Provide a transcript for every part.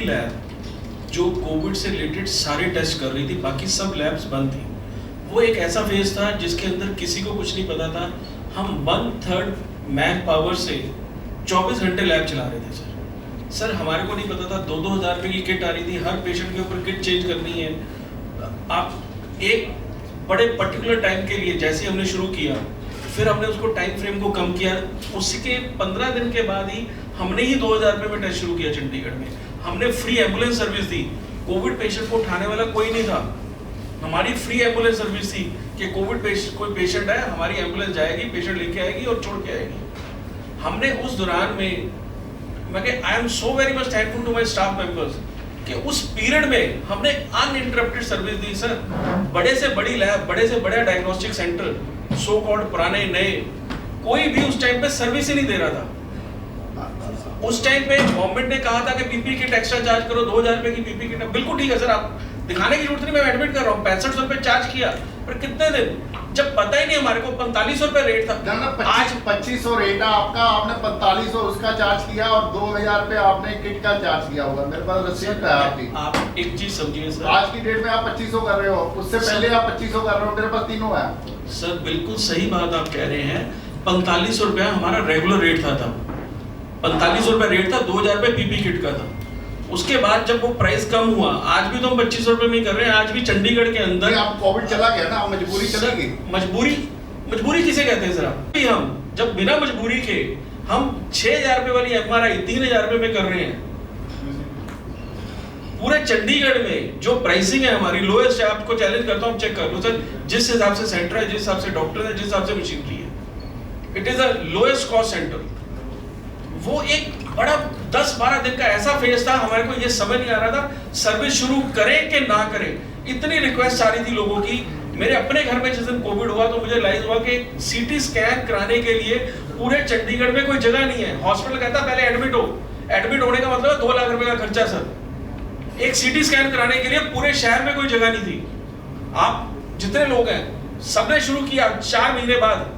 ही lab जो Covid से related सारे टेस्ट कर रही थी, बाकी सब लैब्स बंद थी। वो एक ऐसा फेज था जिसके अंदर किसी को कुछ नहीं पता था। हम 1/3 मैन पावर से 24 घंटे लैब चला रहे थे सर। हमारे को नहीं पता था 2-2 हज़ार रुपये की किट आ रही थी, हर पेशेंट के ऊपर किट चेंज करनी है। आप एक बड़े पर्टिकुलर टाइम के लिए जैसे हमने शुरू किया, फिर हमने उसको टाइम फ्रेम को कम किया। उसके 15 दिन के बाद ही हमने ही 2000 रुपये में टेस्ट शुरू किया चंडीगढ़ में। हमने फ्री एम्बुलेंस सर्विस दी, कोविड पेशेंट को उठाने वाला कोई नहीं था, हमारी फ्री एम्बुलेंस सर्विस थी कि कोविड कोई पेशेंट है, हमारी एम्बुलेंस जाएगी, पेशेंट लेके आएगी और छोड़ के आएगी। हमने उस दौरान में I am so very much thankful to my staff members कि उस पीरियड में हमने अनइंटरप्टेड सर्विस दी सर। बड़े से बड़ी लैब, बड़े से बड़ा डायग्नोस्टिक सेंटर, सो कॉल्ड पुराने नए, कोई भी उस टाइम पे सर्विस ही नहीं दे रहा था। उस टाइम पे गवर्नमेंट ने कहा था कि पीपी किट एक्स्ट्रा चार्ज करो, 2000 रुपए की पीपी किट। बिल्कुल ठीक है सर, आप दिखाने की जरूरत नहीं, मैं एडमिट कर रहा हूँ। 6500 रुपए चार्ज किया, पर कितने दिन, जब पता ही नहीं हमारे को 4500 रुपए रेट था। आज 2500 रेट है आपका, आपने 4500 उसका चार्ज किया और 2000 रुपए आपने किट का चार्ज किया होगा। मेरे पास रसीद है आपकी। आप एक चीज समझिए सर, आज की डेट में आप 2500 कर रहे हो, उससे पहले आप 2500 कर रहे हो, मेरे पास तीनों है सर। बिल्कुल सही बात आप कह रहे हैं। 4500 रुपया हमारा रेगुलर रेट था तब, 4500 रुपया रेट था, 2000 रुपये पीपी किट का था। उसके बाद जब वो प्राइस कम हुआ, आज भी तो हम 2500 रुपये में कर रहे हैं। आज भी चंडीगढ़ के अंदर आप कोविड चला गया ना, मजबूरी चली गई। मजबूरी किसे कहते हैं सर? हम जब बिना मजबूरी के हम 6000 रुपये वाली एमआरआई 3000 रुपये में कर रहे हैं। पूरे चंडीगढ़ में जो प्राइसिंग है हमारी लोएस्ट है। आपको चैलेंज करता हूँ, चेक कर लो सर, जिस हिसाब से सेंटर है, जिस हिसाब से डॉक्टर है, जिस हिसाब से मशीनरी है, it is a lowest cost centre. वो एक बड़ा 10-12 दिन का ऐसा फेज था, हमारे को ये समझ नहीं आ रहा था सर्विस शुरू करें कि ना करें। इतनी रिक्वेस्ट आ रही थी लोगों की। मेरे अपने घर में जिस दिन कोविड हुआ तो मुझे रियलाइज हुआ कि सीटी स्कैन कराने के लिए पूरे चंडीगढ़ में कोई जगह नहीं है। हॉस्पिटल कहता पहले एडमिट हो, एडमिट होने का मतलब 2 लाख रुपए का खर्चा सर। एक सीटी स्कैन कराने के लिए पूरे शहर में कोई जगह नहीं थी। आप जितने लोग हैं सबने शुरू किया 4 महीने बाद।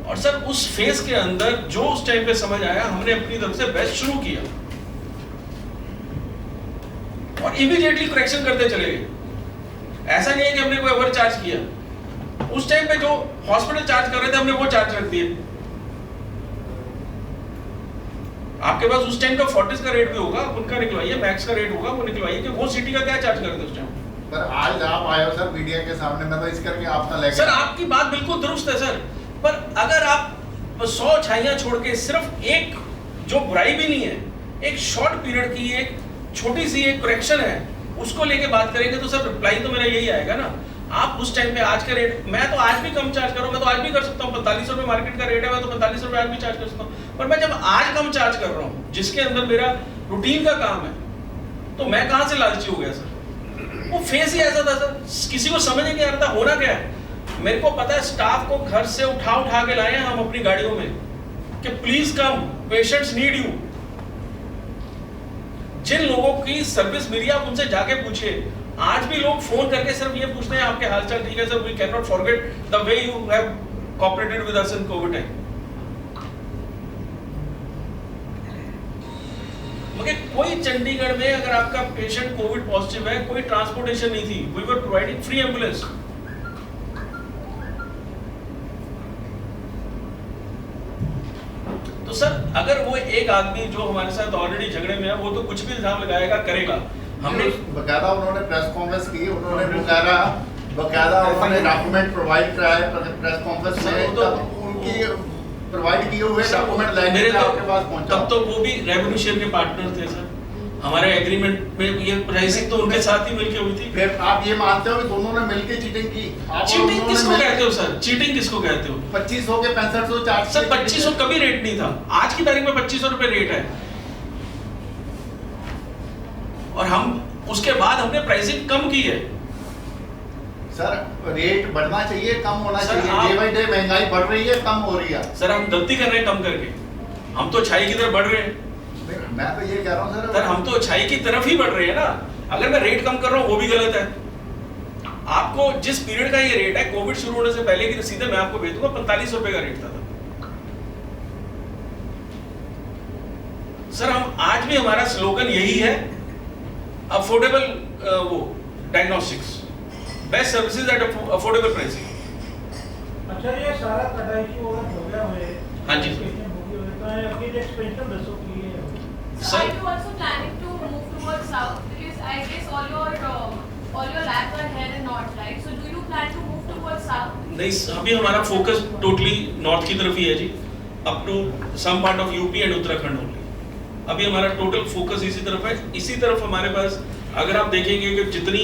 और सर उस फेज के अंदर जो उस टाइम पे समझ आया, हमने अपनी तरफ से बेस्ट शुरू किया और इमीडिएटली करेक्शन करते चले गए। ऐसा नहीं है कि हमने कोई ओवर चार्ज किया। उस टाइम पे जो हॉस्पिटल चार्ज कर रहे थे हमने वो चार्ज रख दिए। आपके पास उस टाइम का फोर्टिस का रेट भी होगा, उनका निकलवाइए, मैक्स का रेट होगा वो निकलवाइए कि वो सिटी का क्या चार्ज कर रहे थे उस टाइम। पर आज आप आए हो सर मीडिया के सामने, मैं तो इस करके आपका लेकर सर आपकी बात बिल्कुल दुरुस्त है सर, पर अगर आप 100 छाइयां छोड़ के सिर्फ एक जो बुराई भी नहीं है, एक शॉर्ट पीरियड की एक छोटी सी एक करेक्शन है, उसको लेके बात करेंगे तो सर रिप्लाई तो मेरा यही आएगा ना। आप उस टाइम पे आज का रेट, मैं तो आज भी कम चार्ज कर रहा हूँ, मैं तो आज भी कर सकता हूँ। 4500 रुपये मार्केट का रेट है, मैं तो 4500 रुपये आज भी चार्ज कर सकता हूँ। पर मैं जब आज कम चार्ज कर रहा हूँ जिसके अंदर मेरा रूटीन का काम है, तो मैं कहाँ से लालची हो गया सर? वो फेस ही ऐसा था सर, किसी को समझ नहीं आ रहा था होना क्या है। मेरे को पता है स्टाफ को घर से उठा के लाए हैं हम अपनी गाड़ियों में कि please come, patients need you. जिन लोगों की सर्विस मिली आप उनसे जाके पूछिए। आज भी लोग फोन करके सिर्फ ये पूछते हैं आपके हालचाल ठीक है sir, we can not forget the way you have cooperated with us in covid time. मगर कोई चंडीगढ़ में अगर आपका पेशेंट कोविड पॉजिटिव है, कोई ट्रांसपोर्टेशन नहीं थी। We were providing free ambulance. तो सर अगर वो एक आदमी जो हमारे साथ ऑलरेडी झगड़े में है, वो तो कुछ भी इल्जाम लगाएगा, करेगा। हमने बकायदा उन्होंने प्रेस कॉन्फ्रेंस की, उन्होंने बकायदा उन्होंने डॉक्यूमेंट प्रोवाइड कराया प्रेस कॉन्फ्रेंस में, तो उनकी प्रोवाइड किए हुए डॉक्यूमेंट लाइने पे आपके पास पहुंचा। तब तो वो भी रेवेन्यू शेयर के पार्टनर थे सर। हमारे एग्रीमेंट में ये प्राइसिंग तो उनके साथ ही मिलके हुई थी। फिर आप ये मानते हो कि दोनों ने मिलके चीटिंग की? चीटिंग किसको कहते हो सर? चीटिंग किसको कहते हो? 2500 के 6500 चार्ज। सर 2500 कभी रेट नहीं था, आज की तारीख में 2500 रुपए रेट है। और हम उसके बाद हमने प्राइसिंग कम की है। सर रेट बढ़ना चाहिए, कम होना चाहिए। डे बाय डे महंगाई बढ़ रही है, कम हो रही है। सर हम गलती कर रहे हैं कम करके, हम तो अच्छाई की तरफ बढ़ रहे हैं। मैं तो ये कह रहा हूँ सर हम तो अच्छाई की तरफ ही बढ़ रहे हैं ना। अगर मैं रेट कम कर रहा हूँ वो भी गलत है। आपको जिस पीरियड का ये रेट है, कोविड शुरू होने से पहले की रसीदें मैं आपको भेज दूंगा, 4500 रुपए का रेट था। सर हम आज भी हमारा स्लोगन यही है, अफोर्डेबल वो diagnostics, best services at affordable pricing. अच्छा ये सारा कटाई की ओवर हो गया है। हाँ जी। हो गई है तो अभी एक्सपेंशन दसो की है। So are you also planning to move towards south? Because I guess all your labs are here in north, right? So do you plan to move towards south? नहीं, अभी हमारा फोकस टोटली नॉर्थ की तरफ ही है जी, up to some part of UP and Uttarakhand only. अभी हमारा टोटल फोकस इसी तरफ है। इसी तरफ हमारे पास अगर आप देखेंगे कि जितनी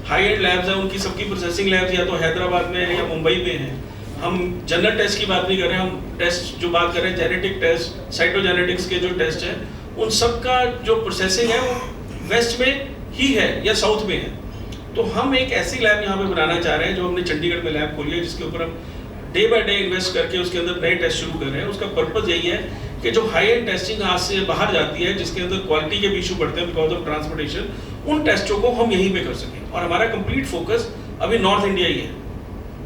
हाई एंड लैब्स हैं उनकी सबकी प्रोसेसिंग लैब्स या तो हैदराबाद में है या मुंबई में है। हम जनरल टेस्ट की बात नहीं कर रहे हैं, हम टेस्ट जो बात कर रहे हैं जेनेटिक टेस्ट, साइटोजेनेटिक्स के जो टेस्ट हैं उन सब का जो प्रोसेसिंग है वो वेस्ट में ही है या साउथ में है। तो हम एक ऐसी लैब यहाँ पे बनाना चाह रहे हैं जो हमने चंडीगढ़ में लैब खोली है, जिसके ऊपर हम डे बाय डे इन्वेस्ट करके उसके अंदर नए टेस्ट शुरू कर रहे हैं। उसका पर्पस यही है कि जो हाई एंड टेस्टिंग हाथ से बाहर जाती है, जिसके अंदर क्वालिटी के भी इशू पड़ते हैं बिकॉज ऑफ ट्रांसपोर्टेशन, उन टेस्टों को हम यहीं पे कर सकें। और हमारा कंप्लीट फोकस अभी नॉर्थ इंडिया ही है।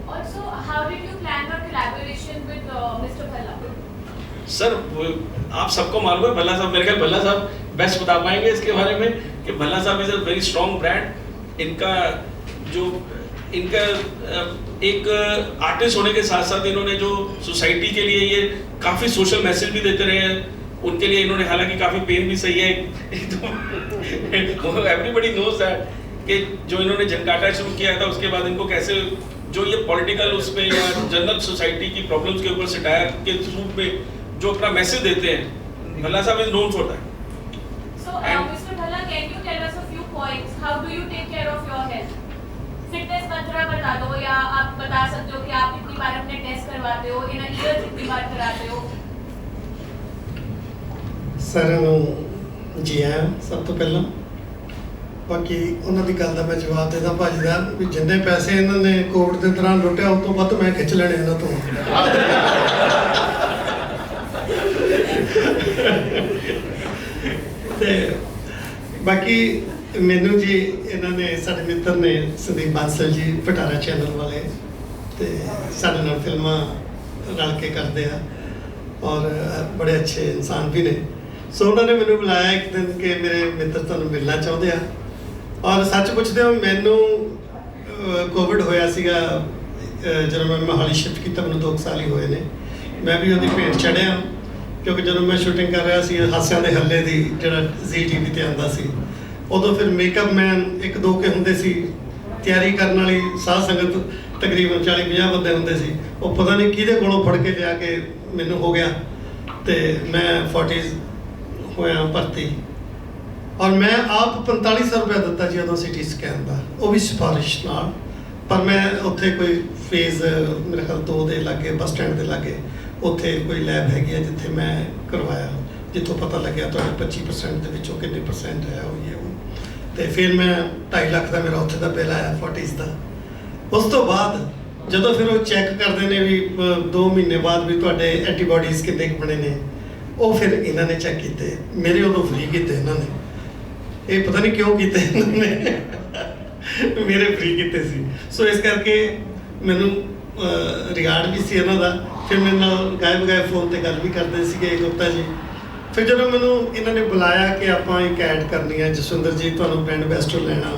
Also, how did you plan your collaboration with Mr. Bhalla? Sir आप सबको मालूम है भल्ला साहब, मेरे ख्याल भल्ला साहब बेस्ट बता पाएंगे इसके बारे में कि भल्ला साहब is a very strong brand. इनका जो इनका एक आर्टिस्ट होने के साथ साथ इन्होंने जो सोसाइटी के लिए ये काफ़ी सोशल मैसेज भी देते रहे हैं। उनके लिए इन्होंने हालांकि काफ़ी पेन भी सही है एवरीबॉडी नोज दैट कि जो इन्होंने जनकाटा शुरू किया था उसके बाद इनको कैसे जो ये पॉलिटिकल उस पे या जनरल सोसाइटी की प्रॉब्लम्स के ऊपर सटायर के रूप में जो अपना मैसेज देते हैं, भल्ला साहब is known for that. So, Mr. Bhalla, can you tell us a few points? How do you take care of your health? Fitness mantra बता दो, या आप बता सकते हो कि आप कितनी बार अपने टेस्ट करवाते हो, इन ईयर कितनी बार कराते हो? ਸਾਰਿਆਂ ਨੂੰ ਜੀ ਆਇਆਂ ਸਭ ਤੋਂ ਪਹਿਲਾਂ। ਬਾਕੀ ਉਹਨਾਂ ਦੀ ਗੱਲ ਦਾ ਮੈਂ ਜਵਾਬ ਦੇਦਾ ਭਾਜੀ ਦਾ ਵੀ ਜਿੰਨੇ ਪੈਸੇ ਇਹਨਾਂ ਨੇ ਕੋਵਿਡ ਦੇ ਦੌਰਾਨ ਲੁੱਟਿਆ ਉਸ ਤੋਂ ਵੱਧ ਮੈਂ ਖਿੱਚ ਲੈਣੇ ਇਹਨਾਂ ਤੋਂ। ਤੇ ਬਾਕੀ ਮੈਨੂੰ ਜੀ ਇਹਨਾਂ ਨੇ ਸਾਡੇ ਮਿੱਤਰ ਨੇ ਸੰਦੀਪ ਬਾਂਸਲ ਜੀ ਪਟਾਰਾ ਚੈਨਲ ਵਾਲੇ ਤੇ ਸਾਡੇ ਨਾਲ ਫਿਲਮਾਂ ਰਲ ਕੇ ਕਰਦੇ ਆ ਔਰ ਬੜੇ ਅੱਛੇ ਇਨਸਾਨ ਵੀ ਨੇ। ਸੋ ਉਹਨਾਂ ਨੇ ਮੈਨੂੰ ਬੁਲਾਇਆ ਇੱਕ ਦਿਨ ਕਿ ਮੇਰੇ ਮਿੱਤਰ ਤੁਹਾਨੂੰ ਮਿਲਣਾ ਚਾਹੁੰਦੇ ਆ। ਔਰ ਸੱਚ ਪੁੱਛਦੇ ਹੋ, ਮੈਨੂੰ ਕੋਵਿਡ ਹੋਇਆ ਸੀਗਾ ਜਦੋਂ ਮੈਂ ਮੋਹਾਲੀ ਸ਼ਿਫਟ ਕੀਤਾ, ਮੈਨੂੰ 2 ਸਾਲ ਹੀ ਹੋਏ ਨੇ। ਮੈਂ ਵੀ ਉਹਦੀ ਭੇਟ ਚੜ੍ਹਿਆ ਕਿਉਂਕਿ ਜਦੋਂ ਮੈਂ ਸ਼ੂਟਿੰਗ ਕਰ ਰਿਹਾ ਸੀ ਹਾਸਿਆਂ ਦੇ ਹੱਲੇ ਦੀ ਜਿਹੜਾ ਜ਼ੀ TV ਤੇ ਆਉਂਦਾ ਸੀ, ਉਦੋਂ ਫਿਰ ਮੇਕਅਪ ਮੈਨ 1-2 ਕੇ ਹੁੰਦੇ ਸੀ, ਤਿਆਰੀ ਕਰਨ ਵਾਲੀ ਸਾਧ ਸੰਗਤ ਤਕਰੀਬਨ 40-50 ਬੰਦੇ ਹੁੰਦੇ ਸੀ। ਉਹ ਪਤਾ ਨਹੀਂ ਕਿਹਦੇ ਕੋਲੋਂ ਫੜ ਕੇ ਲਿਆ ਕੇ ਮੈਨੂੰ ਹੋ ਗਿਆ ਤੇ ਮੈਂ 40s ਹੋਇਆ ਭਰਤੀ। ਔਰ ਮੈਂ ਆਪ 4500 ਰੁਪਇਆ ਦਿੱਤਾ ਜੀ ਉਦੋਂ CT ਸਕੈਨ ਦਾ, ਉਹ ਵੀ ਸਿਫਾਰਿਸ਼ ਨਾਲ। ਪਰ ਮੈਂ ਉੱਥੇ ਕੋਈ ਫੇਜ਼ ਮੇਰੇ ਖਿਆਲ 2 ਦੇ ਲਾਗੇ ਬੱਸ ਸਟੈਂਡ ਦੇ ਲਾਗੇ ਉੱਥੇ ਕੋਈ ਲੈਬ ਹੈਗੀ ਆ ਜਿੱਥੇ ਮੈਂ ਕਰਵਾਇਆ, ਜਿੱਥੋਂ ਪਤਾ ਲੱਗਿਆ ਤੁਹਾਡੇ 25% ਦੇ ਵਿੱਚੋਂ ਕਿੰਨੇ % ਹੈ ਉਹ ਇਹ ਉਹ। ਤੇ ਫਿਰ ਮੈਂ 2.5 ਲੱਖ ਦਾ ਮੇਰਾ ਉੱਥੇ ਦਾ ਬਿੱਲ ਆਇਆ 40s ਦਾ। ਉਸ ਤੋਂ ਬਾਅਦ ਜਦੋਂ ਫਿਰ ਉਹ ਚੈੱਕ ਕਰਦੇ ਨੇ ਵੀ 2 ਮਹੀਨੇ ਬਾਅਦ ਵੀ ਤੁਹਾਡੇ ਐਂਟੀਬਾਡੀਜ਼ ਕਿੰਨੇ ਕੁ ਬਣੇ ਨੇ, ਉਹ ਫਿਰ ਇਹਨਾਂ ਨੇ ਚੈੱਕ ਕੀਤੇ। ਮੇਰੇ ਉਦੋਂ ਫ੍ਰੀ ਕੀਤੇ ਇਹਨਾਂ ਨੇ, ਇਹ ਪਤਾ ਨਹੀਂ ਕਿਉਂ ਕੀਤੇ ਇਹਨਾਂ ਨੇ, ਮੇਰੇ ਫ੍ਰੀ ਕੀਤੇ ਸੀ। ਸੋ ਇਸ ਕਰਕੇ ਮੈਨੂੰ ਰਿਗਾਰਡ ਵੀ ਸੀ ਇਹਨਾਂ ਦਾ। ਫਿਰ ਮੇਰੇ ਨਾਲ ਗਾਇਬ ਫੋਨ ਤੇ ਗੱਲ ਵੀ ਕਰਦੇ ਸੀਗੇ ਗੁਪਤਾ ਜੀ। ਫਿਰ ਜਦੋਂ ਮੈਨੂੰ ਇਹਨਾਂ ਨੇ ਬੁਲਾਇਆ ਕਿ ਆਪਾਂ ਇੱਕ ਐਡ ਕਰਨੀ ਹੈ, ਜਸਵਿੰਦਰ ਜੀ ਤੁਹਾਨੂੰ ਬ੍ਰਾਂਡ ਐਂਬੈਸਡਰ ਲੈਣਾ,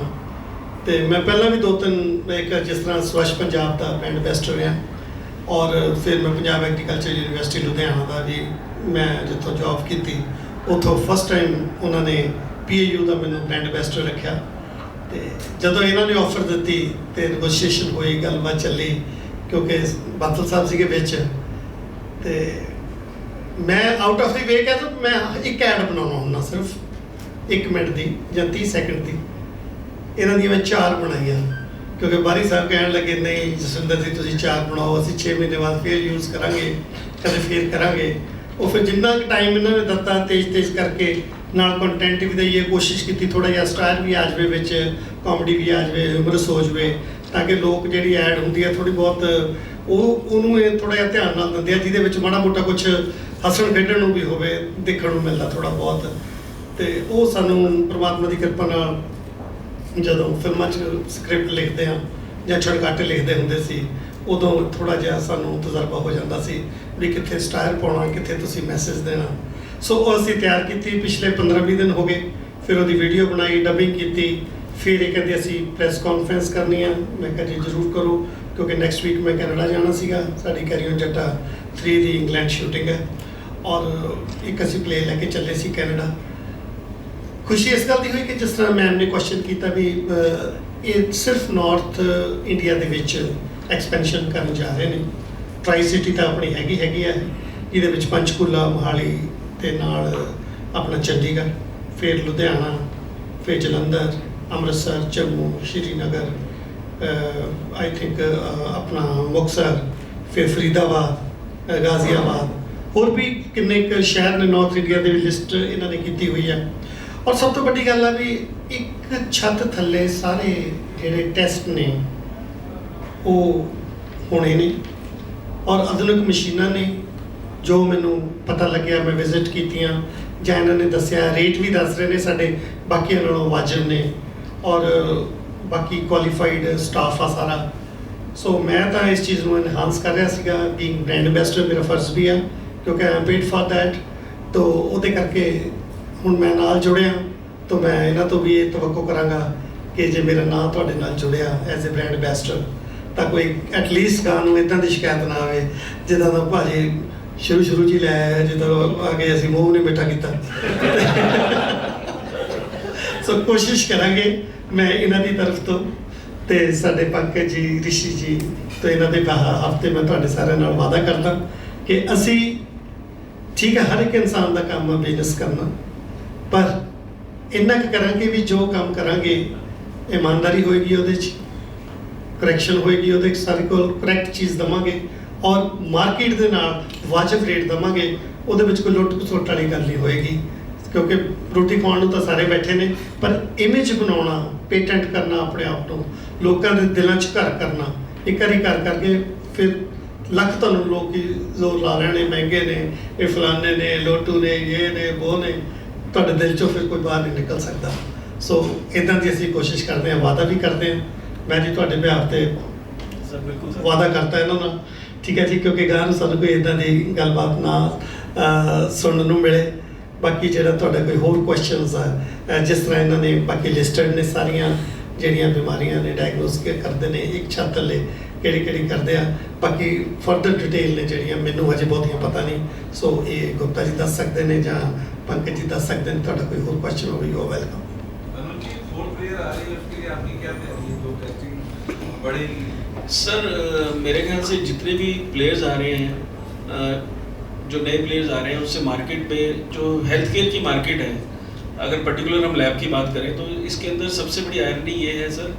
ਤੇ ਮੈਂ ਪਹਿਲਾਂ ਵੀ 2-3 ਇੱਕ ਜਿਸ ਤਰ੍ਹਾਂ ਸਵੱਛ ਪੰਜਾਬ ਦਾ ਬ੍ਰਾਂਡ ਐਂਬੈਸਡਰ ਰਿਹਾ, ਔਰ ਫਿਰ ਮੈਂ ਪੰਜਾਬ ਐਗਰੀਕਲਚਰ ਯੂਨੀਵਰਸਿਟੀ ਲੁਧਿਆਣਾ ਦਾ ਵੀ ਮੈਂ ਜਿੱਥੋਂ ਜੌਬ ਕੀਤੀ ਉੱਥੋਂ ਫਸਟ ਟਾਈਮ ਉਹਨਾਂ ਨੇ PAU ਦਾ ਮੈਨੂੰ ਬ੍ਰਾਂਡ ਐਂਬੈਸਡਰ ਰੱਖਿਆ। ਤੇ ਜਦੋਂ ਇਹਨਾਂ ਨੇ ਆਫਰ ਦਿੱਤੀ ਤੇ ਨੈਗੋਸ਼ੀਏਸ਼ਨ ਹੋਈ, ਗੱਲਬਾਤ ਚੱਲੀ ਕਿਉਂਕਿ ਬਾਦਲ ਸਾਹਿਬ ਸੀਗੇ ਵਿੱਚ। ਤੇ ਮੈਂ ਆਊਟ ਆਫ ਦੀ ਵੇ ਕਹਿੰਦਾ ਮੈਂ ਇੱਕ ਐਡ ਬਣਾਉਣਾ ਹੁੰਦਾ ਸਿਰਫ 1 ਮਿੰਟ ਦੀ ਜਾਂ 30 ਸੈਕਿੰਡ ਦੀ। ਇਹਨਾਂ ਦੀਆਂ ਮੈਂ 4 ਬਣਾਈਆਂ ਕਿਉਂਕਿ ਬਾਰੀ ਸਾਹਿਬ ਕਹਿਣ ਲੱਗੇ ਨਹੀਂ ਜਸਵਿੰਦਰ ਜੀ ਤੁਸੀਂ 4 ਬਣਾਓ, ਅਸੀਂ 6 ਮਹੀਨੇ ਬਾਅਦ ਫਿਰ ਯੂਜ਼ ਕਰਾਂਗੇ, ਕਦੇ ਫਿਰ ਕਰਾਂਗੇ। ਉਹ ਫਿਰ ਜਿੰਨਾ ਕੁ ਟਾਈਮ ਇਹਨਾਂ ਨੇ ਦਿੱਤਾ ਤੇਜ਼ ਕਰਕੇ ਨਾਲ ਕੰਟੈਂਟ ਵੀ ਦਈਏ, ਕੋਸ਼ਿਸ਼ ਕੀਤੀ ਥੋੜ੍ਹਾ ਜਿਹਾ ਸਟਾਰ ਵੀ ਆ ਜਾਵੇ ਵਿੱਚ, ਕਾਮੇਡੀ ਵੀ ਆ ਜਾਵੇ, ਹਿਊਮਰਸ ਹੋ ਜਾਵੇ, ਤਾਂ ਕਿ ਲੋਕ ਜਿਹੜੀ ਐਡ ਹੁੰਦੀ ਹੈ ਥੋੜ੍ਹੀ ਬਹੁਤ ਉਹਨੂੰ ਇਹ ਥੋੜ੍ਹਾ ਜਿਹਾ ਧਿਆਨ ਨਾਲ ਦਿੰਦੇ ਆ, ਜਿਹਦੇ ਵਿੱਚ ਮਾੜਾ ਮੋਟਾ ਕੁਛ ਹੱਸਣ ਖੇਡਣ ਨੂੰ ਵੀ ਹੋਵੇ, ਦੇਖਣ ਨੂੰ ਮਿਲਦਾ ਥੋੜ੍ਹਾ ਬਹੁਤ। ਤੇ ਉਹ ਸਾਨੂੰ ਪ੍ਰਮਾਤਮਾ ਦੀ ਕਿਰਪਾ ਨਾਲ ਜਦੋਂ ਫਿਲਮਾਂ 'ਚ ਸਕ੍ਰਿਪਟ ਲਿਖਦੇ ਹਾਂ ਜਾਂ ਛੜਕਾਟੇ ਲਿਖਦੇ ਹੁੰਦੇ ਸੀ, ਉਦੋਂ ਥੋੜ੍ਹਾ ਜਿਹਾ ਸਾਨੂੰ ਤਜਰਬਾ ਹੋ ਜਾਂਦਾ ਸੀ ਵੀ ਕਿੱਥੇ ਸਟਾਈਲ ਪਾਉਣਾ, ਕਿੱਥੇ ਤੁਸੀਂ ਮੈਸੇਜ ਦੇਣਾ। सो ਉਹ ਅਸੀਂ ਤਿਆਰ ਕੀਤੀ ਪਿਛਲੇ 15-20 ਦਿਨ ਹੋ ਗਏ। ਫਿਰ ਉਹਦੀ ਵੀਡੀਓ ਬਣਾਈ, ਡਬਿੰਗ ਕੀਤੀ। ਫਿਰ ਇਹ ਕਹਿੰਦੇ ਅਸੀਂ ਪ੍ਰੈਸ ਕਾਨਫਰੰਸ ਕਰਨੀ ਆ। ਮੈਂ ਕਿਹਾ ਜੀ ਜ਼ਰੂਰ ਕਰੋ, ਕਿਉਂਕਿ ਨੈਕਸਟ ਵੀਕ ਮੈਂ ਕੈਨੇਡਾ ਜਾਣਾ ਸੀਗਾ। ਸਾਡੀ carry on Jatta 3 the England shooting ਹੈ ਔਰ ਇੱਕ ਅਸੀਂ ਪਲੇ ਲੈ ਕੇ ਚੱਲੇ ਸੀ ਕੈਨੇਡਾ। ਖੁਸ਼ੀ ਇਸ ਗੱਲ ਦੀ ਹੋਈ ਕਿ ਜਿਸ ਤਰ੍ਹਾਂ ਮੈਮ ਨੇ ਕੁਐਸਚਨ ਕੀਤਾ ਵੀ ਇਹ ਸਿਰਫ ਨਾਰਥ ਇੰਡੀਆ ਦੇ ਵਿੱਚ ਐਕਸਪੈਂਸ਼ਨ ਕਰਨ ਜਾ ਰਹੇ ਨੇ। ਟਰਾਈ ਸਿਟੀ ਤਾਂ ਆਪਣੀ ਹੈਗੀ ਹੈ, ਇਹਦੇ ਵਿੱਚ ਪੰਚਕੂਲਾ, ਮੋਹਾਲੀ ਤੇ ਨਾਲ ਆਪਣਾ ਚੰਡੀਗੜ੍ਹ, ਫਿਰ ਲੁਧਿਆਣਾ, ਫਿਰ ਜਲੰਧਰ, ਅੰਮ੍ਰਿਤਸਰ, ਜੰਮੂ, ਸ਼੍ਰੀਨਗਰ, ਆਈ ਥਿੰਕ ਆਪਣਾ ਮੁਕਤਸਰ, ਫਿਰ ਫਰੀਦਾਬਾਦ, ਗਾਜ਼ੀਆਬਾਦ, ਹੋਰ ਵੀ ਕਿੰਨੇ ਕੁ ਸ਼ਹਿਰ ਨੇ ਨਾਰਥ ਇੰਡੀਆ ਦੇ ਲਿਸਟ ਇਹਨਾਂ ਨੇ ਕੀਤੀ ਹੋਈ ਹੈ। ਔਰ ਸਭ ਤੋਂ ਵੱਡੀ ਗੱਲ ਆ ਵੀ ਇੱਕ ਛੱਤ ਥੱਲੇ ਸਾਰੇ ਜਿਹੜੇ ਟੈਸਟ ਨੇ ਉਹ ਹੋਣੇ ਨੇ ਔਰ ਆਧੁਨਿਕ ਮਸ਼ੀਨਾਂ ਨੇ। ਜੋ ਮੈਨੂੰ ਪਤਾ ਲੱਗਿਆ, ਮੈਂ ਵਿਜ਼ਿਟ ਕੀਤੀਆਂ ਜਾਂ ਇਹਨਾਂ ਨੇ ਦੱਸਿਆ, ਰੇਟ ਵੀ ਦੱਸ ਰਹੇ ਨੇ ਸਾਡੇ ਬਾਕੀਆਂ ਨਾਲੋਂ ਵਾਜਬ ਨੇ ਔਰ ਬਾਕੀ ਕੁਆਲੀਫਾਈਡ ਸਟਾਫ ਆ ਸਾਰਾ। ਸੋ ਮੈਂ ਤਾਂ ਇਸ ਚੀਜ਼ ਨੂੰ ਇਨਹਾਂਸ ਕਰ ਰਿਹਾ ਸੀਗਾ। ਬੀਇੰਗ ਬ੍ਰਾਂਡ ਐਂਬੈਸਡਰ ਮੇਰਾ ਫਰਜ਼ ਵੀ ਆ, ਕਿਉਂਕਿ I am paid for that. ਤੋ ਉਹਦੇ ਕਰਕੇ ਹੁਣ ਮੈਂ ਨਾਲ ਜੁੜਿਆ ਤਾਂ ਮੈਂ ਇਹਨਾਂ ਤੋਂ ਵੀ ਇਹ ਤਵੱਕੋ ਕਰਾਂਗਾ ਕਿ ਜੇ ਮੇਰਾ ਨਾਂ ਤੁਹਾਡੇ ਨਾਲ ਜੁੜਿਆ ਐਜ਼ ਅ ਬ੍ਰਾਂਡ ਐਂਬੈਸਡਰ ਤਾਂ ਕੋਈ ਐਟਲੀਸਟ ਗਾਂ ਨੂੰ ਇੱਦਾਂ ਦੀ ਸ਼ਿਕਾਇਤ ਨਾ ਆਵੇ ਜਿੱਦਾਂ ਦਾ ਭਾਜੀ ਸ਼ੁਰੂ 'ਚ ਹੀ ਲੈ ਆਇਆ, ਜਦੋਂ ਆ ਕੇ ਅਸੀਂ ਮੂੰਹ ਨਹੀਂ ਮਿੱਠਾ ਕੀਤਾ। ਸੋ ਕੋਸ਼ਿਸ਼ ਕਰਾਂਗੇ ਮੈਂ ਇਹਨਾਂ ਦੀ ਤਰਫ ਤੋਂ ਤੇ ਸਾਡੇ ਪੰਕਜ ਜੀ, ਰਿਸ਼ੀ ਜੀ ਤੋਂ ਇਹਨਾਂ ਦੇ ਹਫ਼ਤੇ ਮੈਂ ਤੁਹਾਡੇ ਸਾਰਿਆਂ ਨਾਲ ਵਾਅਦਾ ਕਰਦਾ ਕਿ ਅਸੀਂ ਠੀਕ ਹੈ, ਹਰ ਇੱਕ ਇਨਸਾਨ ਦਾ ਕੰਮ ਹੈ ਬਿਜ਼ਨਸ ਕਰਨਾ, ਪਰ ਇੰਨਾ ਕੁ ਕਰਾਂਗੇ ਵੀ ਜੋ ਕੰਮ ਕਰਾਂਗੇ ਇਮਾਨਦਾਰੀ ਹੋਏਗੀ, ਉਹਦੇ 'ਚ ਕਰੈਕਸ਼ਨ ਹੋਏਗੀ, ਉਹਦੇ 'ਚ ਸਾਡੇ ਕੋਲ ਕਰੈਕਟ ਚੀਜ਼ ਦੇਵਾਂਗੇ ਔਰ ਮਾਰਕੀਟ ਦੇ ਨਾਲ ਵਾਜਬ ਰੇਟ ਦੇਵਾਂਗੇ। ਉਹਦੇ ਵਿੱਚ ਕੋਈ ਲੁੱਟ ਖਸੁੱਟ ਵਾਲੀ ਗੱਲ ਨਹੀਂ ਹੋਏਗੀ, ਕਿਉਂਕਿ ਰੋਟੀ ਖਾਣ ਨੂੰ ਤਾਂ ਸਾਰੇ ਬੈਠੇ ਨੇ, ਪਰ ਇਮੇਜ ਬਣਾਉਣਾ, ਪੇਟੈਂਟ ਕਰਨਾ ਆਪਣੇ ਆਪ ਨੂੰ, ਲੋਕਾਂ ਦੇ ਦਿਲਾਂ 'ਚ ਘਰ ਕਰਨਾ, ਇੱਕ ਵਾਰੀ ਘਰ ਕਰਕੇ ਫਿਰ ਲੱਖ ਤੁਹਾਨੂੰ ਲੋਕ ਜ਼ੋਰ ਲਾ ਲੈਣੇ, ਮਹਿੰਗੇ ਨੇ, ਇਹ ਫਲਾਨੇ ਨੇ, ਲੋਟੂ ਨੇ, ਇਹ ਨੇ, ਉਹ ਨੇ, ਤੁਹਾਡੇ ਦਿਲ 'ਚੋਂ ਫਿਰ ਕੋਈ ਬਾਹਰ ਨਹੀਂ ਨਿਕਲ ਸਕਦਾ। ਸੋ ਇੱਦਾਂ ਦੀ ਅਸੀਂ ਕੋਸ਼ਿਸ਼ ਕਰਦੇ ਹਾਂ, ਵਾਅਦਾ ਵੀ ਕਰਦੇ ਹਾਂ। ਮੈਂ ਜੀ ਤੁਹਾਡੇ ਬਿਹਾਫ ਤੇ ਵਾਅਦਾ ਕਰਤਾ ਇਹਨਾਂ ਨਾਲ, ਠੀਕ ਹੈ ਜੀ, ਕਿਉਂਕਿ ਗਾਂ ਨੂੰ ਸਾਨੂੰ ਕੋਈ ਇੱਦਾਂ ਦੀ ਗੱਲਬਾਤ ਨਾ ਸੁਣਨ ਨੂੰ ਮਿਲੇ। ਬਾਕੀ ਜਿਹੜਾ ਤੁਹਾਡਾ ਕੋਈ ਹੋਰ ਕੁਐਸਚਨਸ ਆ, ਜਿਸ ਤਰ੍ਹਾਂ ਇਹਨਾਂ ਨੇ ਬਾਕੀ ਲਿਸਟਡ ਨੇ ਸਾਰੀਆਂ ਜਿਹੜੀਆਂ ਬਿਮਾਰੀਆਂ ਨੇ ਡਾਇਗਨੋਸ ਕਰਦੇ ਨੇ, ਇੱਕ ਛੱਤ ਥੱਲੇ ਕਿਹੜੀ ਕਰਦੇ ਆ। ਬਾਕੀ ਫਰਦਰ ਡਿਟੇਲ ਨੇ ਜਿਹੜੀਆਂ ਮੈਨੂੰ ਹਜੇ ਬਹੁਤੀਆਂ ਪਤਾ ਨਹੀਂ, ਸੋ ਇਹ ਗੁਪਤਾ ਜੀ ਦੱਸ ਸਕਦੇ ਨੇ ਜਾਂ पंकज जी दस सकते हैं। ਤੁਹਾਡਾ ਕੋਈ ਹੋਰ ਕੁਐਸਚਨ ਹੋਵੇ you are welcome. Anuj ji 4 player आ रही है, उसके लिए आपकी क्या तैयारी है? जो टेस्टिंग बढ़ेगी सर, मेरे ख्याल से जितने भी प्लेयर्स आ रहे हैं, जो नए प्लेयर्स आ रहे हैं, उससे मार्केट में जो हेल्थ केयर की मार्केट है, अगर पर्टिकुलर हम लैब की बात करें तो इसके अंदर सबसे बड़ी आयरनी ये है सर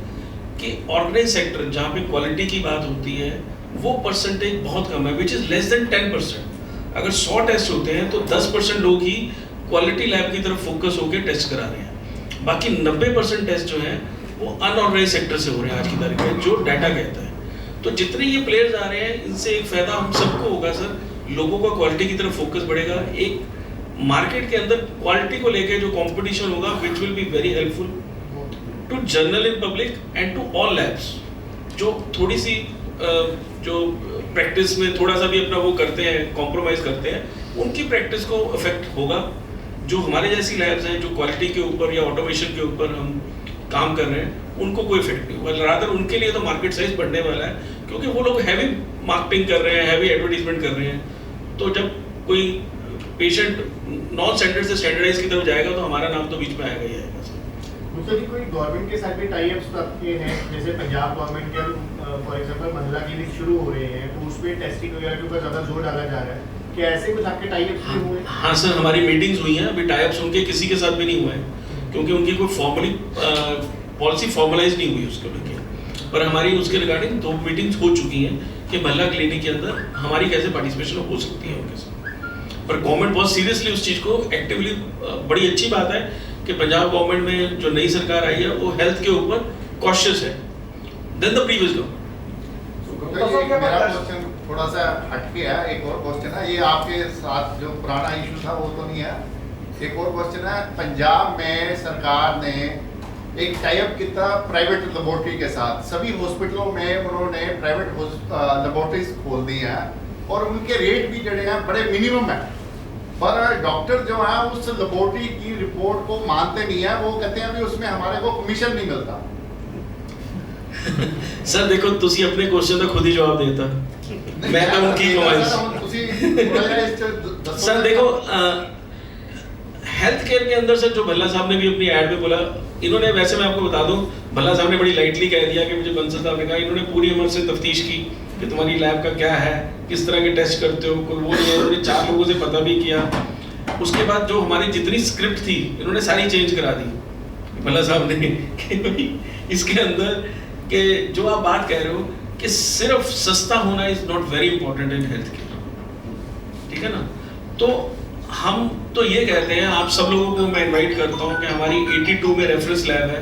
कि ऑर्गेनाइज सेक्टर जहाँ पे क्वालिटी की बात होती है वो परसेंटेज बहुत कम है, विच इज़ लेस देन 10%। अगर 100 टेस्ट होते हैं तो 10% लोग ही क्वालिटी लैब की तरफ फोकस होकर टेस्ट करा रहे हैं, बाकी 90% टेस्ट जो हैं वो अनऑर्गेनाइज सेक्टर से हो रहे हैं आज की तारीख में, जो डाटा कहता है। तो जितने ये प्लेयर्स आ रहे हैं, इनसे एक फ़ायदा हम सबको होगा सर, लोगों का क्वालिटी की तरफ फोकस बढ़ेगा। एक मार्केट के अंदर क्वालिटी को लेकर जो कंपटीशन होगा which will be very helpful to general in public and to all labs, जो थोड़ी सी जो प्रैक्टिस में थोड़ा सा भी अपना वो करते हैं, कॉम्प्रोमाइज़ करते हैं, उनकी प्रैक्टिस को इफेक्ट होगा। जो हमारे जैसी लैब्स हैं जो क्वालिटी के ऊपर या ऑटोमेशन के ऊपर हम काम कर रहे हैं, उनको कोई इफेक्ट नहीं होगा। रादर उनके लिए तो मार्केट साइज बढ़ने वाला है, क्योंकि वो लोग हैवी मार्केटिंग कर रहे हैं, हैवी एडवर्टीजमेंट कर रहे हैं। तो जब कोई पेशेंट नॉन स्टैंडर्ड से स्टैंडर्डाइज की तरफ जाएगा तो हमारा नाम तो बीच में आएगा ही आएगा। दूसरा जी, कोई गवर्नमेंट के साथ भी टाई अप्स आपके हैं? जैसे पंजाब गवर्नमेंट के फॉर एग्जांपल महिला क्लिनिक शुरू हो रहे हैं, तो उसमें टेस्टिंग वगैरह के ऊपर ज़्यादा जोर डाला जा रहा है, क्या ऐसे कुछ आपके टाई अप्स हुए हैं? हाँ सर, हमारी मीटिंग्स हुई हैं, अभी टाई अप्स उनके किसी के साथ भी नहीं हुए हैं, क्योंकि उनकी कोई फॉर्मली पॉलिसी फॉर्मलाइज नहीं हुई उसको लेके। पर हमारी उसके रिगार्डिंग 2 मीटिंग्स हो चुकी हैं कि महिला क्लिनिक के अंदर हमारी कैसे पार्टिसिपेशन हो सकती है उनके साथ। पर गवर्नमेंट बहुत सीरियसली उस चीज़ को एक्टिवली, बड़ी अच्छी बात है कि पंजाब गवर्नमेंट में जो नई सरकार आई है वो हेल्थ के ऊपर कॉशियस है देन द प्रीवियस गवर्नमेंट। मेरा क्वेश्चन थोड़ा सा हटके है, एक और क्वेश्चन है, ये आपके साथ जो पुराना इशू था वो तो नहीं है। एक और क्वेश्चन है, पंजाब में सरकार ने एक टाई अप किया प्राइवेट लेबोरेटरी के साथ, सभी हॉस्पिटलों में उन्होंने प्राइवेट लेबोरेटरीज खोल दी हैं और उनके रेट भी जड़े हैं बड़े मिनिमम है। पर डॉक्टर जो है उस लेबोरेटरी की रिपोर्ट को मानते नहीं है, वो कहते हैं भी उसमें हमारे को कमीशन नहीं मिलता। सर देखो ਤੁਸੀਂ ਆਪਣੇ क्वेश्चन ਦਾ खुद ही जवाब देता, मैं तो उनकी कमाई। सर देखो हेल्थ केयर के अंदर सर जो भल्ला साहब ने भी अपनी ऐड में बोला, इन्होंने वैसे मैं आपको बता दूं, भल्ला साहब ने बड़ी लाइटली कह दिया कि मुझे बंसल साहब ने कहा, इन्होंने पूरी उम्र से तफ्तीश की कि तुम्हारी लैब का क्या है, किस तरह के टेस्ट करते हो, कोई वो नहीं है। उन्होंने 4 लोगों से पता भी किया। उसके बाद जो हमारी जितनी स्क्रिप्ट थी इन्होंने सारी चेंज करा दी भल्ला साहब ने कि भाई इसके अंदर कि जो आप बात कह रहे हो कि सिर्फ सस्ता होना is not very important in health care, ठीक है ना। तो हम तो ये कहते हैं, आप सब लोगों को मैं इनवाइट करता हूँ कि हमारी 82 में रेफरेंस लैब है।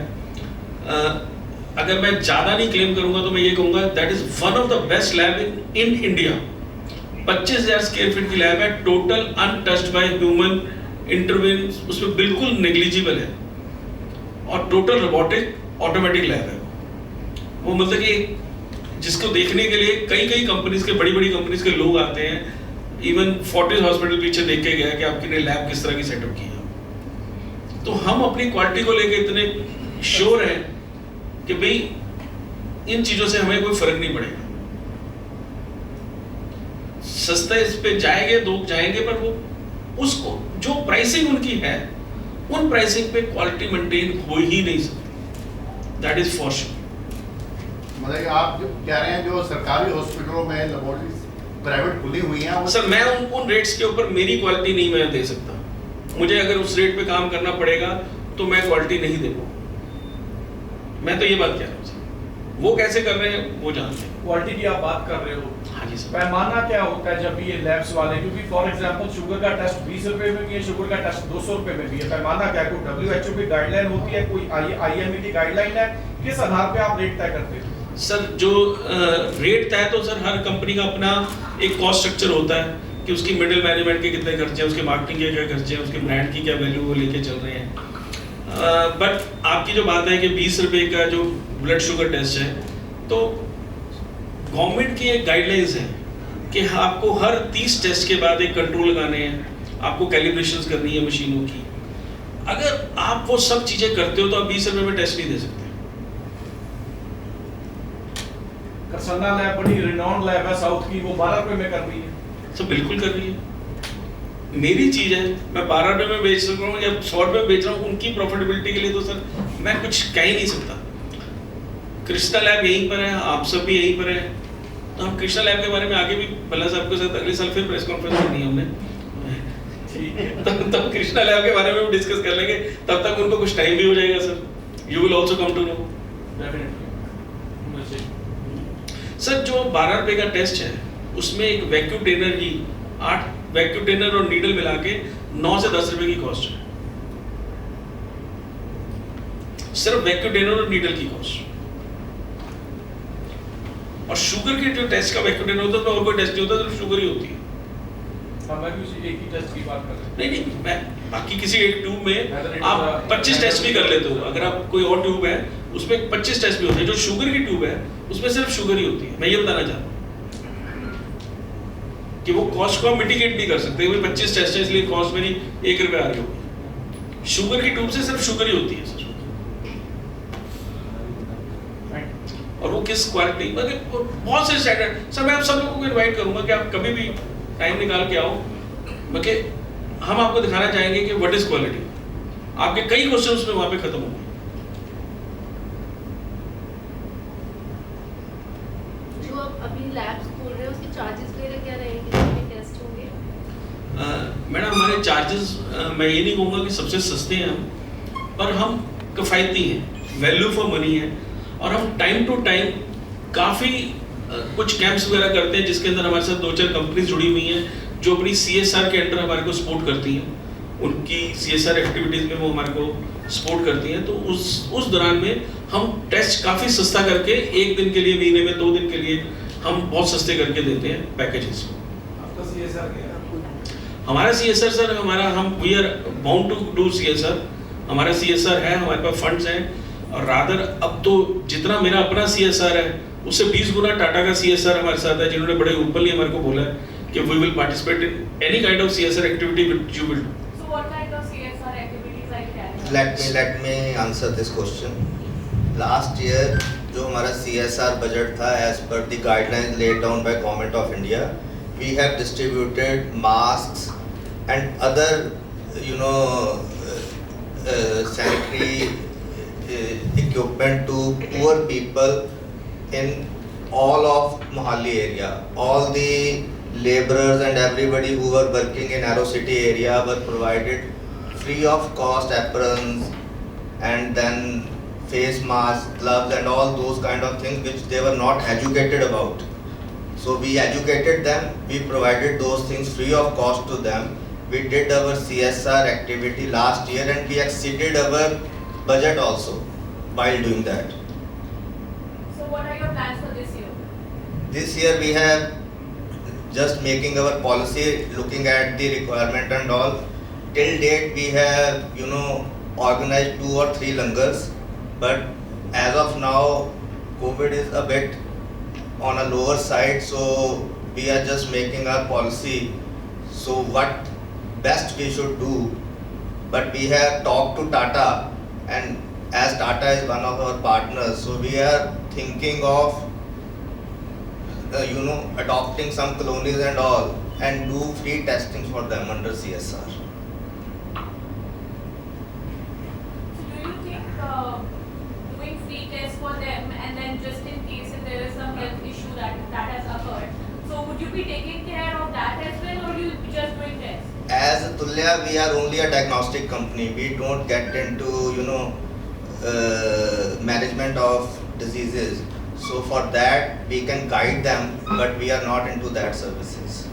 अगर मैं ज़्यादा नहीं क्लेम करूँगा तो मैं ये कहूँगा that is one of the best lab in India. 25,000 square feet की लैब है, total untouched by human intervene, उसमें बिल्कुल नेग्लिजिबल है, और टोटल रोबोटिक ऑटोमेटिक लैब है। वो मतलब कि जिसको देखने के लिए कई कई कंपनीज के, बड़ी बड़ी कंपनीज के लोग आते हैं। इवन फोर्टिस हॉस्पिटल पीछे देख के गया कि आपकी लैब किस तरह की सेटअप की है। तो हम अपनी क्वालिटी को लेके इतने श्योर हैं कि भाई इन चीजों से हमें कोई फर्क नहीं पड़ेगा। सस्ता इस पे जाएंगे, लोग जाएंगे, पर वो उसको जो प्राइसिंग उनकी है उन प्राइसिंग पे क्वालिटी मेंटेन हो ही नहीं सकती, दैट इज फॉर श्योर। मतलब आप जो कह रहे हैं जो सरकारी हॉस्पिटलों में लेबोरेटरीज प्राइवेट खुली हुई हैं, सर मैं उन रेट्स के ऊपर मेरी क्वालिटी नहीं मैं दे सकता। मुझे अगर उस रेट पे काम करना पड़ेगा तो मैं क्वालिटी नहीं दे पाऊंगा। मैं तो ये बात कह रहा हूँ सर, वो कैसे कर रहे हैं वो जानते हैं। क्वालिटी की आप बात कर रहे हो, हाँ जी सर। पैमाना क्या होता है जब भी ये लैब्स वाले, क्योंकि फॉर एग्जांपल शुगर का टेस्ट 20 रुपए में भी है, शुगर का टेस्ट 200 रुपए में भी है, पैमाना क्या है? कोई WHO की गाइडलाइन होती है, कोई IME की गाइडलाइन है, किस आधार पे आप रेट तय करते हो? सर जो रेट तय तो सर हर कंपनी का अपना एक कॉस्ट स्ट्रक्चर होता है कि उसकी मिडिल मैनेजमेंट के कितने खर्चे हैं, उसके मार्केटिंग के क्या खर्चे हैं, उसके ब्रांड की क्या वैल्यू वो लेके चल रहे हैं। बट आपकी जो बात है कि 20 रुपए का जो ब्लड शुगर टेस्ट है, तो गवर्नमेंट की एक गाइडलाइंस है कि आपको हर 30 टेस्ट के बाद एक कंट्रोल लगाने हैं, आपको कैलिब्रेशंस करनी है मशीनों की। अगर आप वो सब चीजें करते हो तो आप 20 रुपए में टेस्ट नहीं दे सकते। करसन्ना लैब बड़ी रिनाउंड लैब है साउथ की, वो 12 रुपए में कर रही है। तो बिल्कुल कर रही है, मेरी चीज है, मैं 12 रुपए में बेच रहा हूँ या 100 रुपए में बेच रहा हूँ, उनकी प्रॉफिटेबिलिटी के लिए तो सर मैं कुछ कह ही नहीं सकता। कृष्णा लैब यहीं पर है, आप सब भी यहीं पर है, तो हम कृष्णा लैब के बारे में आगे भी भल्ला साहब के साथ अगले साल फिर प्रेस कॉन्फ्रेंस करनी है हमने, ठीक है। तब कृष्णा लैब के बारे में भी डिस्कस कर लेंगे, तब तक उनको कुछ टाइम भी हो जाएगा sir. You will also come to know. Sir जो 12 रुपए का टेस्ट है उसमें एक वैक्यूम ट्रेनर की 8 वैक्यूम ट्रेनर और नीडल मिला के 9 से 10 रुपए की कॉस्ट है, सिर्फ वैक्यूम ट्रेनर और नीडल की कॉस्ट। और शुगर के जो टेस्ट का वैक्यूम ट्रेनर होता है तो और कोई टेस्ट नहीं होता, सिर्फ शुगर ही होती है। मैं भी उसी एक ही टेस्ट की बात कर रहा हूं। नहीं मैं बाकी किसी एक ट्यूब में आप 25 टेस्ट भी कर लेते हो। अगर आप कोई और ट्यूब है उसमें 25 टेस्ट भी होते हैं, जो शुगर की ट्यूब है उसमें सिर्फ शुगर ही होती है। मैं ये बताना चाहता हूँ कि वो कॉस्ट को हम मिटिगेट नहीं कर सकते, 25 टेस्ट है इसलिए कॉस्ट मेरी 1 रुपये आ रही होगी। शुगर की ट्यूब से सिर्फ शुगर ही होती है सर। और वो किस क्वालिटी, बहुत से स्टैंडर्ड। सर मैं आप सब लोगों को इनवाइट करूंगा कि आप कभी भी टाइम निकाल के आओ, बाकी हम आपको दिखाना चाहेंगे कि व्हाट इज क्वालिटी। आपके कई क्वेश्चन उसमें वहां पे खत्म होंगे। जो आप अभी लैब्स खोल रहे हैं उसके चार्जेस वगैरह क्या रहेंगे, कितने टेस्ट होंगे? मैडम हमारे चार्जेस मैं ये नहीं कहूँगा कि सबसे सस्ते हैं हम, पर हम किफ़ायती हैं, वैल्यू फॉर मनी है। और हम टाइम टू टाइम काफ़ी कुछ कैंप्स वगैरह करते हैं जिसके अंदर हमारे साथ 2-4 कंपनीज जुड़ी हुई हैं जो अपनी CSR के अंडर हमारे को सपोर्ट करती हैं। उनकी CSR एक्टिविटीज़ में वो हमारे को सपोर्ट करती हैं। तो उस दौरान में हम टेस्ट काफ़ी सस्ता करके 1 दिन के लिए, महीने में 2 दिन के लिए हम बहुत सस्ते करके देते हैं पैकेजेस। आपका CSR क्या है? हमारा CSR सर हम we are bound to do CSR। हमारा CSR है, हमारे पास फंड्स हैं, और रादर अब तो जितना मेरा अपना CSR है उससे 20 गुना टाटा का CSR हमारे साथ है, जिन्होंने बड़े ओपनली हमारे को बोला है कि we will participate in any kind of CSR activity which you will do. So what kind of CSR activities are you carrying out? let me answer this question. Last year जो हमारा CSR budget था as per the guidelines laid down by Government of India, we have distributed masks and other sanitary equipment to poor people in all of Mohali area. All the laborers and everybody who were working in Aero City area were provided free of cost aprons and then face masks, gloves and all those kind of things which they were not educated about. So we educated them, we provided those things free of cost to them. We did our CSR activity last year and we exceeded our budget also while doing that. So what are your plans for this year? This year we have just making our policy, looking at the requirement and all. Till date we have organized 2 or 3 langars, but as of now COVID is a bit on a lower side, so we are just making our policy. So what best we should do, but we have talked to Tata, and as Tata is one of our partners, so we are thinking of adopting some colonies and all and do free testing for them under CSR. So do you think doing free tests for them and then just in case if there is some health issue that has occurred, so would you be taking care of that as well or you be just doing tests? As Tulya, we are only a diagnostic company. We don't get into management of diseases. So for that we can guide them, but we are not into that services.